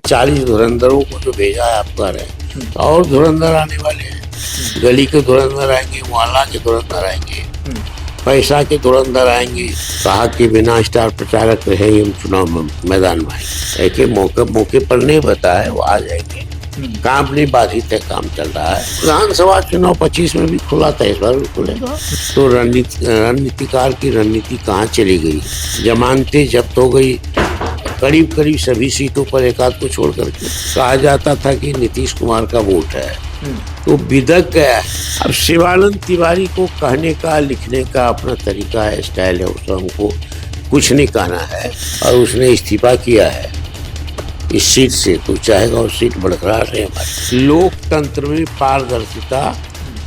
40 धुरंधरों को जो भेजा है आप कह रहे हैं, तो और धुरंधर आने वाले हैं। गली के धुरंधर आएंगे, मोहल्ला के धुरंधर आएंगे, पैसा के धुरंधर आएंगे। कहा कि बिना स्टार प्रचारक रहे हम चुनाव मैदान में आएंगे। एक मौके पर नहीं बताया, वो आ जाएंगे। काम नहीं बाधित है, काम चल रहा है। विधानसभा चुनाव 25 में भी खुला था, इस बार भी खुलेगा। तो रणनीतिकार की रणनीति कहाँ चली गई? जमानतें जब्त हो गई करीब करीब सभी सीटों पर, एक आध को छोड़ करके। कहा जाता था कि नीतीश कुमार का वोट है, तो बिदक गया। अब शिवानंद तिवारी को कहने का, लिखने का अपना तरीका है, स्टाइल है, उसको हमको कुछ नहीं कहना है। और उसने इस्तीफा किया है इस सीट से, तो चाहेगा उस सीट बरकरार रहे हमारी। लोकतंत्र में पारदर्शिता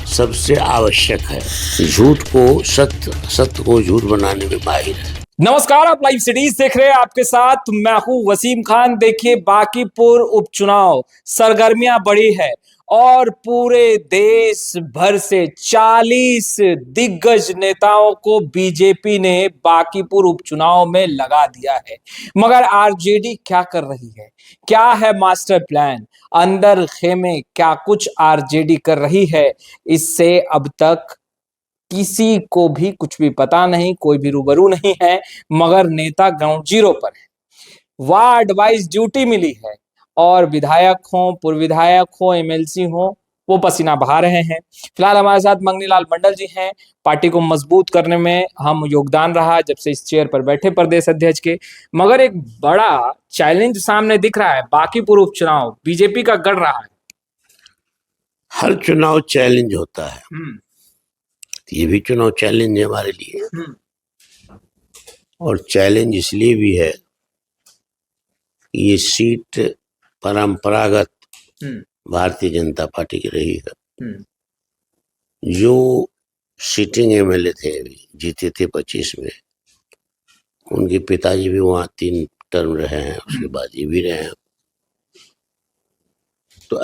सबसे आवश्यक है। झूठ को सत्य, सत्य को झूठ बनाने में माहिर है। नमस्कार, आप लाइव सिटीज देख रहे हैं, आपके साथ मैं हूं वसीम खान। देखिए, बांकीपुर उपचुनाव सरगर्मियां बढ़ी है और पूरे देश भर से 40 दिग्गज नेताओं को बीजेपी ने बांकीपुर उपचुनाव में लगा दिया है। मगर आरजेडी क्या कर रही है? क्या है मास्टर प्लान? अंदर खेमे क्या कुछ आरजेडी कर रही है? इससे अब तक किसी को भी कुछ भी पता नहीं, कोई भी रूबरू नहीं है। मगर नेता ग्राउंड जीरो पर है, वार्ड वाइज ड्यूटी मिली है और विधायक हो, पूर्व विधायक हो, एमएलसी हो, वो पसीना बहा रहे हैं। फिलहाल हमारे साथ मंगनीलाल मंडल जी हैं। पार्टी को मजबूत करने में हम योगदान रहा जब से इस चेयर पर बैठे प्रदेश अध्यक्ष के। मगर एक बड़ा चैलेंज सामने दिख रहा है, बांकीपुर उपचुनाव बीजेपी का गढ़ रहा है। हर चुनाव चैलेंज होता है, ये भी चुनाव चैलेंज है हमारे लिए। और चैलेंज इसलिए भी है कि ये सीट परंपरागत भारतीय जनता पार्टी की रही है। जो सिटिंग एमएलए थे, अभी जीते थे 25 में, उनके पिताजी भी वहाँ 3 टर्म रहे हैं, उसके बाद ये भी रहे हैं। तो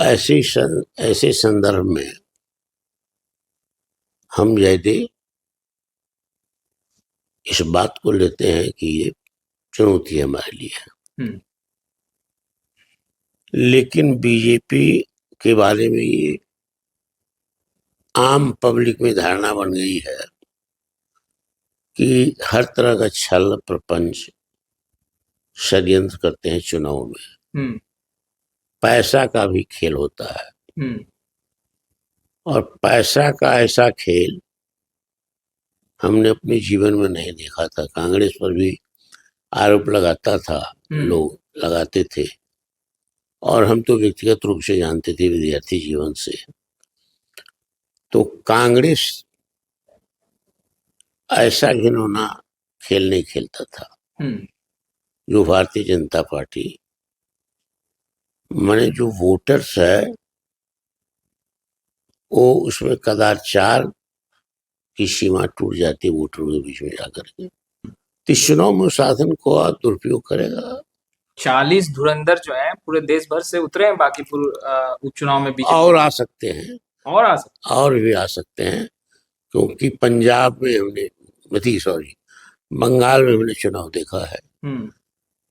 ऐसे संदर्भ में हम यदि इस बात को लेते हैं कि ये चुनौती हमारे लिए है। लेकिन बीजेपी के बारे में ये आम पब्लिक में धारणा बन गई है कि हर तरह का छल प्रपंच षड्यंत्र करते हैं चुनाव में। पैसा का भी खेल होता है और पैसा का ऐसा खेल हमने अपने जीवन में नहीं देखा था। कांग्रेस पर भी आरोप लगाता था, लोग लगाते थे, और हम तो व्यक्तिगत रूप से जानते थे विद्यार्थी जीवन से। तो कांग्रेस ऐसा घिनौना खेल नहीं खेलता था जो भारतीय जनता पार्टी, माने जो वोटर्स है वो उसमें कदाचार की सीमा टूट जाती है वोटरों के बीच में जाकर के। तो इस चुनाव में साधन को दुरुपयोग करेगा। 40 धुरंधर जो है पूरे देश भर से उतरे हैं बांकीपुर उपचुनाव में बीजेपी। और आ सकते हैं, और भी आ सकते हैं, क्योंकि पंजाब में हमने बंगाल में हमने चुनाव देखा है,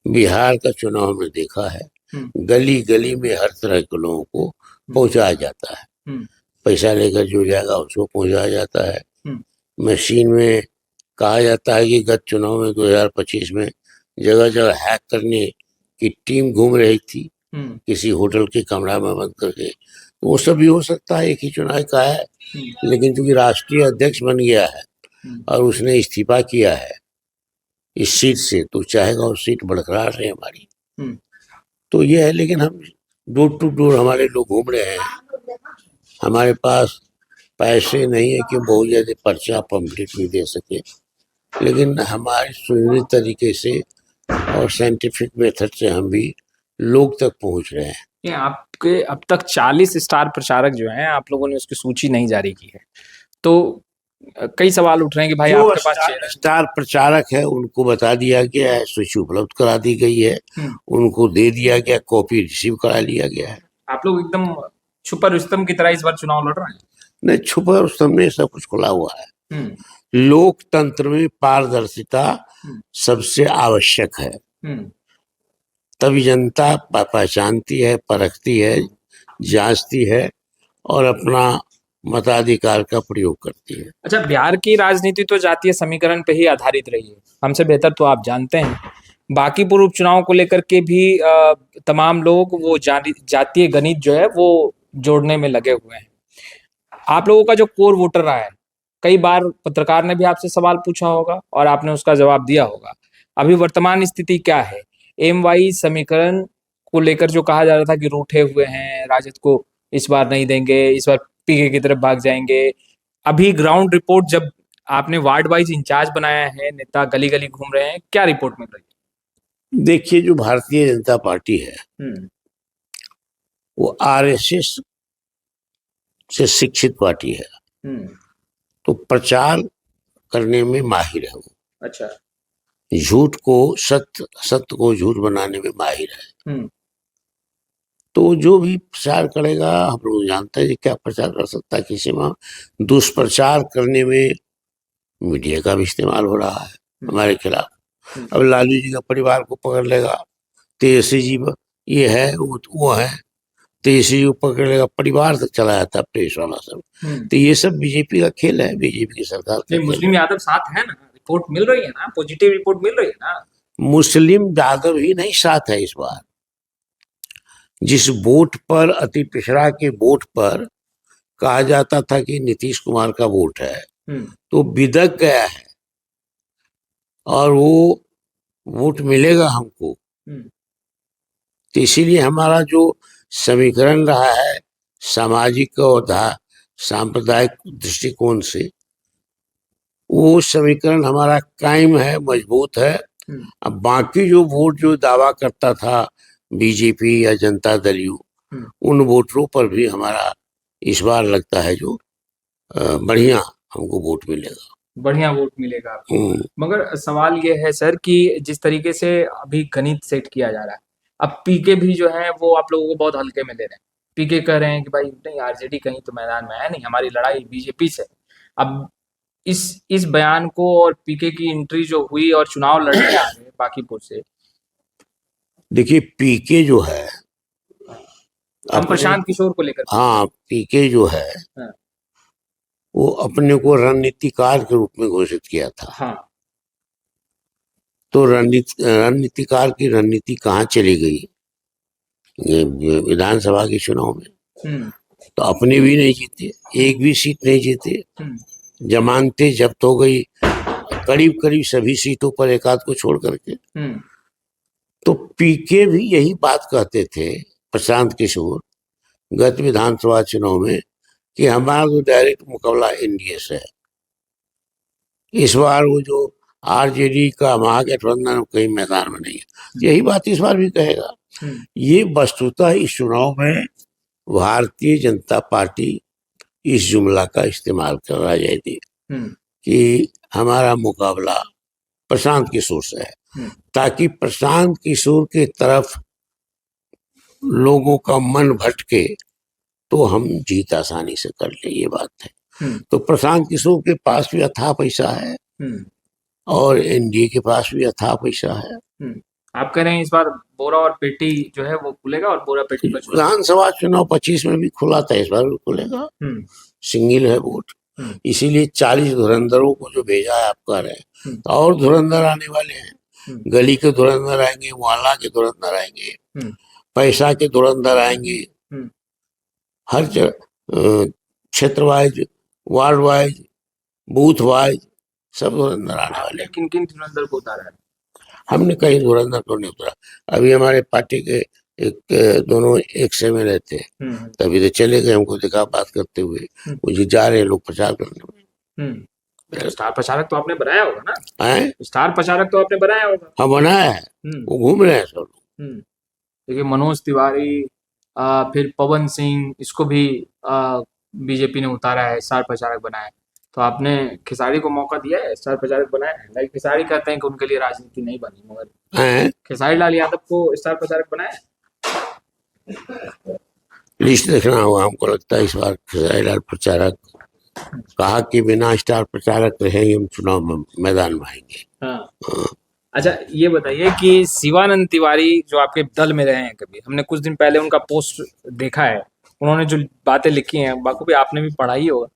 बिहार का चुनाव हमने देखा है। गली गली में हर तरह के लोगों को पहुंचाया जाता है। पैसा लेकर जो जाएगा उसको पहुंचाया जाता है। मशीन में कहा जाता है कि गत चुनाव में 2025 में जगह जगह हैक करने की टीम घूम रही थी किसी होटल के कमरा में बंद करके। तो वो सब भी हो सकता है, एक ही चुनाव का है। लेकिन चूंकि राष्ट्रीय अध्यक्ष बन गया है और उसने इस्तीफा किया है इस सीट से, तो चाहेगा उस सीट बरकरार रहे हमारी। तो ये है। लेकिन हम डोर टू डोर हमारे लोग घूम रहे हैं। हमारे पास पैसे नहीं है कि बहुत ज्यादा पर्चा पम्पलेट भी दे सके, लेकिन हमारे सुनियोजित तरीके से और साइंटिफिक मेथड से हम भी लोग तक पहुंच रहे हैं। आपके अब तक 40 स्टार प्रचारक जो हैं, आप लोगों ने उसकी सूची नहीं जारी की है, तो कई सवाल उठ रहे हैं कि भाई आपके पास स्टार प्रचारक है उनको बता दिया गया है, सूची उपलब्ध करा दी गई है, उनको दे दिया गया, कॉपी रिसीव करा लिया गया है। आप लोग एकदम छुपा रुस्तम की तरह इस बार चुनाव लड़ रहे हैं? नहीं, छुपा रुस्तम में सब कुछ खुला हुआ है। लोकतंत्र में पारदर्शिता सबसे आवश्यक है। तभी जनता पहचानती है, परखती है, जांचती है और अपना मताधिकार का प्रयोग करती है। अच्छा, बिहार की राजनीति तो जातीय समीकरण पे ही आधारित रही है, हमसे बेहतर तो आप जानते हैं। बांकीपुर उपचुनाव को लेकर के भी तमाम लोग वो जातीय गणित जो है वो जोड़ने में लगे हुए हैं। आप लोगों का जो कोर वोटर रहा है, कई बार पत्रकार ने भी आपसे सवाल पूछा होगा और आपने उसका जवाब दिया होगा। अभी वर्तमान स्थिति क्या है? एम वाई समीकरण को लेकर जो कहा जा रहा था कि रूठे हुए हैं, राजद को इस बार नहीं देंगे, इस बार पीके की तरफ भाग जाएंगे। अभी ग्राउंड रिपोर्ट, जब आपने वार्ड वाइज इंचार्ज बनाया है, नेता गली गली घूम रहे हैं, क्या रिपोर्ट मिल रही है? देखिए, जो भारतीय जनता पार्टी है वो आरएसएस से शिक्षित पार्टी है, तो प्रचार करने में माहिर है वो। अच्छा। झूठ को सत्य, सत्य को झूठ बनाने में माहिर है। तो जो भी प्रचार करेगा, हम लोग जानते हैं कि क्या प्रचार कर सकता है। किसी में दुष्प्रचार करने में मीडिया का भी इस्तेमाल हो रहा है हमारे खिलाफ। अब लालू जी का परिवार को पकड़ लेगा, तेजस्वी जी ये है वो है, तेजस्वी जी को पकड़ लेगा, परिवार तक चला जाता है प्रेस वाला सब। तो ये सब बीजेपी का खेल है, बीजेपी की सरकार का। मुस्लिम यादव साथ है ना, रिपोर्ट मिल रही है ना, पॉजिटिव रिपोर्ट मिल रही है ना। मुस्लिम यादव ही नहीं साथ है इस बार। जिस वोट पर, अति पिछड़ा के वोट पर कहा जाता था कि नीतीश कुमार का वोट है, तो बिदक गया है और वो वोट मिलेगा हमको। तो इसीलिए हमारा जो समीकरण रहा है सामाजिक और सांप्रदायिक दृष्टिकोण से, वो समीकरण हमारा कायम है, मजबूत है। अब बाकी जो वोट जो दावा करता था बीजेपी या जनता दल यू, उन वोटरों पर भी हमारा इस बार लगता है जो बढ़िया हमको वोट मिलेगा, बढ़िया वोट मिलेगा आपको। मगर सवाल ये है सर कि जिस तरीके से अभी गणित सेट किया जा रहा है, अब पीके भी जो है वो आप लोगों को बहुत हल्के में ले रहे हैं। पीके कह रहे हैं कि भाई नहीं, आरजेडी कहीं तो मैदान में है नहीं, हमारी लड़ाई बीजेपी से। अब इस बयान को और पीके की एंट्री जो हुई और चुनाव लड़ने आ गए बांकीपुर से, देखिए पीके जो है, हम प्रशांत किशोर को लेकर, हाँ, पीके जो है वो अपने को रणनीतिकार के रूप में घोषित किया था। हाँ। तो रणनीतिकार की रणनीति कहाँ चली गई विधानसभा के चुनाव में? तो अपने भी नहीं जीते, एक भी सीट नहीं जीते, जमानतें जब्त हो गई करीब करीब सभी सीटों पर, एक आध को छोड़ करके। तो पीके भी यही बात कहते थे, प्रशांत किशोर, गत विधानसभा चुनाव में, कि हमारा तो डायरेक्ट मुकाबला एनडीए से है। इस बार वो जो आरजेडी का महागठबंधन कहीं मैदान में नहीं है, यही बात इस बार भी कहेगा। ये वस्तुतः इस चुनाव में भारतीय जनता पार्टी इस जुमला का इस्तेमाल कर रहा है कि हमारा मुकाबला प्रशांत किशोर से है, ताकि प्रशांत किशोर की तरफ लोगों का मन भटके तो हम जीत आसानी से कर ले, ये बात है। तो प्रशांत किशोर के पास भी अथाह पैसा है और एनडीए के पास भी अथाह पैसा है। आप कह रहे हैं इस बार बोरा और पेटी जो है वो खुलेगा, और बोरा पेटी का विधानसभा चुनाव 25 में भी खुला था, इस बार भी खुलेगा। सिंगल है वोट, इसीलिए 40 धुरंधरों को जो भेजा है आप कह रहे हैं, तो और धुरंधर आने वाले हैं। गली के धुरंधर आएंगे, मोहल्ला के धुरंधर आएंगे, पैसा के धुरंधर आएंगे, हर क्षेत्र wise, ward wise, booth wise सब धुरंधर आने वाले। किन किन धुरंधर को उतारा है? हमने कहीं धुरंधर को नहीं उतरा। अभी हमारे पार्टी के दोनों एक से में रहते हैं, तभी तो चले गए, हमको देखा बात करते हुए, मुझे जा रहे लोग प्रचार करने में। स्टार प्रचारक तो आपने बनाया होगा ना? है, स्टार प्रचारक तो आपने बनाया होगा। हाँ, बनाया है, वो घूम रहे हैं सब लोग। देखिए मनोज तिवारी, फिर पवन सिंह, इसको भी बीजेपी ने उतारा है, स्टार प्रचारक बनाया है। तो आपने खेसारी को मौका दिया है, स्टार प्रचारक बनाया है? लाइक खेसारी कहते हैं कि उनके लिए राजनीति नहीं बनी, मगर खेसारी लाल यादव को स्टार प्रचारक बनाया है। लिस्ट देखना होगा, हमको लगता है इस बार खेसारी लाल प्रचारक कहा कि बिना स्टार प्रचारक रहेंगे हम चुनाव में मैदान में आएंगे। अच्छा, ये बताइए कि शिवानंद तिवारी जो आपके दल में रहे हैं, कभी हमने कुछ दिन पहले उनका पोस्ट देखा है, उन्होंने जो बातें लिखी हैं बाखूबी आपने भी पढ़ा ही होगा,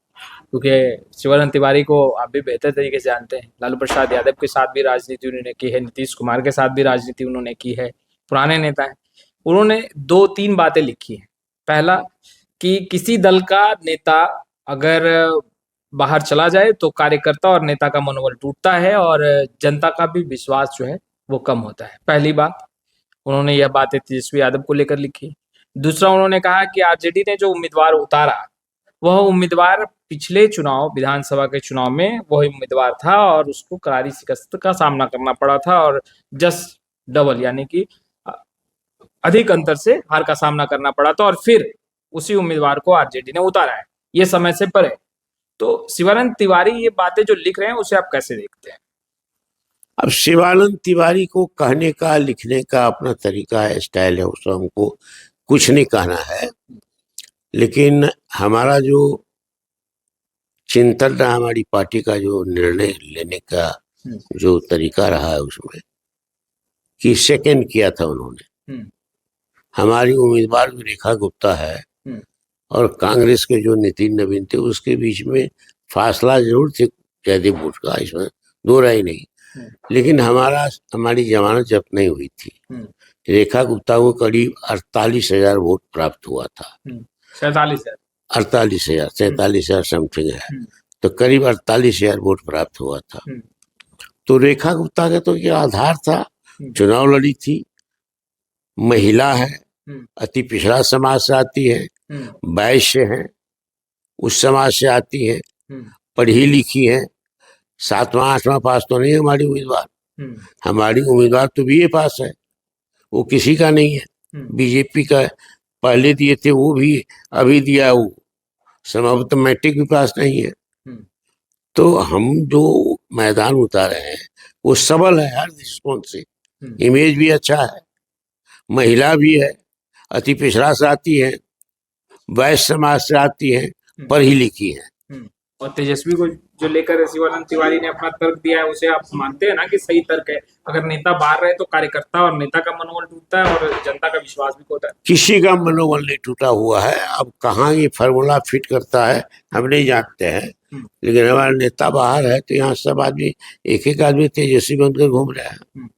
क्योंकि शिवानंद तिवारी को आप भी बेहतर तरीके से जानते हैं। लालू प्रसाद यादव के साथ भी राजनीति उन्होंने की है, नीतीश कुमार के साथ भी राजनीति उन्होंने की है, पुराने नेता हैं। उन्होंने 2-3 बातें लिखी हैं। पहला, कि किसी दल का नेता अगर बाहर चला जाए तो कार्यकर्ता और नेता का मनोबल टूटता है और जनता का भी विश्वास जो है वो कम होता है। पहली बात, उन्होंने यह बातें तेजस्वी यादव को लेकर लिखी। दूसरा, उन्होंने कहा कि आरजेडी ने जो उम्मीदवार उतारा, वह उम्मीदवार पिछले चुनाव, विधानसभा के चुनाव में वही उम्मीदवार था और उसको करारी शिकस्त का सामना करना पड़ा था और जस्ट डबल यानी कि अधिक अंतर से हार का सामना करना पड़ा था और फिर उसी उम्मीदवार को आरजेडी ने उतारा है। ये समय से परे। तो शिवानंद तिवारी ये बातें जो लिख रहे हैं उसे आप कैसे देखते हैं? अब शिवानंद तिवारी को कहने का, लिखने का अपना तरीका है, स्टाइल है, उसको हमको कुछ नहीं कहना है। लेकिन हमारा जो चिंतन रहा, हमारी पार्टी का जो निर्णय लेने का जो तरीका रहा है, उसमें कि सेकंड किया था उन्होंने। हमारी उम्मीदवार जो रेखा गुप्ता है और कांग्रेस के जो नितिन नवीन थे, उसके बीच में फासला जरूर थे जयदीप बुट का, इसमें दो राय नहीं। लेकिन हमारी जमानत जब्त नहीं हुई थी। रेखा गुप्ता को करीब 48,000 वोट प्राप्त हुआ था। 47,000 समथिंग है, तो करीब 48,000 वोट प्राप्त हुआ था। तो रेखा गुप्ता का तो ये आधार था, चुनाव लड़ी थी, महिला है, अति पिछड़ा समाज से आती है, वैश्य है, उस समाज से आती है, पढ़ी लिखी है, 7वां 8वां पास तो नहीं है हमारी उम्मीदवार। हमारी उम्मीदवार तो बीए पास है, वो किसी का नहीं है। बीजेपी का पहले दिए थे, वो भी अभी दिया, वो संभवतः मैट्रिक भी पास नहीं है। तो हम जो मैदान उतारे हैं वो सबल है हर दृष्टिकोण से, इमेज भी अच्छा है, महिला भी है, अति पिछड़ा से आती है, वैश्य समाज से आती है, पढ़ी लिखी है। और तेजस्वी को जो लेकर शिवानंद तिवारी ने अपना तर्क दिया है, उसे आप मानते हैं ना कि सही तर्क है? अगर नेता बाहर रहे तो कार्यकर्ता और नेता का मनोबल टूटता है और जनता का विश्वास भी होता है। किसी का मनोबल नहीं टूटा हुआ है। अब कहाँ ये फॉर्मूला फिट करता है हम नहीं जानते हैं, लेकिन हमारा नेता बाहर है तो यहाँ सब आदमी, एक आदमी तेजस्वी बनकर घूम रहे हैं।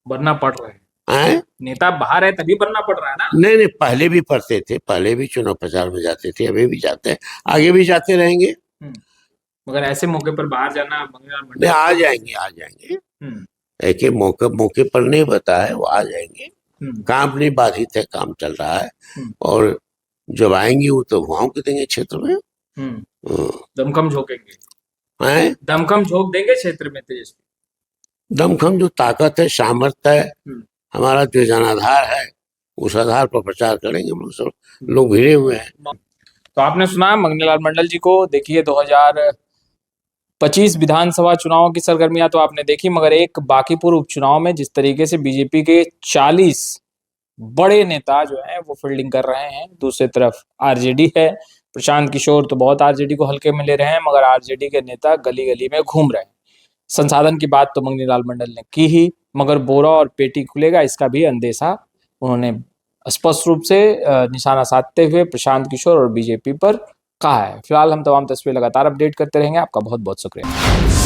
बनना पड़ रहा है, नेता बाहर है तभी बनना पड़ रहा है ना? नहीं, पहले भी पढ़ते थे, पहले भी चुनाव प्रचार में जाते थे, अभी भी जाते हैं, आगे भी जाते रहेंगे। मगर ऐसे मौके पर बाहर जाना, आ जाएंगे। एक मौके पर नहीं बताए, वो आ जाएंगे। काम नहीं बाधित है, काम चल रहा है, और जब आएंगे वो तो भौंक देंगे क्षेत्र में। दमखम झोंकेंगे, दमखम झोंक देंगे क्षेत्र में तेजस्वी। दमखम जो ताकत है, सामर्थ्य है, हमारा जो जनाधार है, उस आधार पर प्रचार करेंगे। हम सब लोग भिड़े हुए हैं। तो आपने सुना मंगनीलाल मंडल जी को। देखिए 2025 विधानसभा चुनाव की सरगर्मियां तो आपने देखी, मगर एक बांकीपुर उपचुनाव में जिस तरीके से बीजेपी के 40 बड़े नेता जो हैं वो फील्डिंग कर रहे हैं, दूसरी तरफ आरजेडी है। प्रशांत किशोर तो बहुत आरजेडी को हल्के में ले रहे हैं, मगर आरजेडी के नेता गली गली में घूम रहे हैं। संसाधन की बात तो मंगनीलाल मंडल ने की ही, मगर बोरा और पेटी खुलेगा इसका भी अंदेशा उन्होंने स्पष्ट रूप से निशाना साधते हुए प्रशांत किशोर और बीजेपी पर कहा है। फिलहाल हम तमाम तस्वीरें लगातार अपडेट करते रहेंगे। आपका बहुत बहुत शुक्रिया।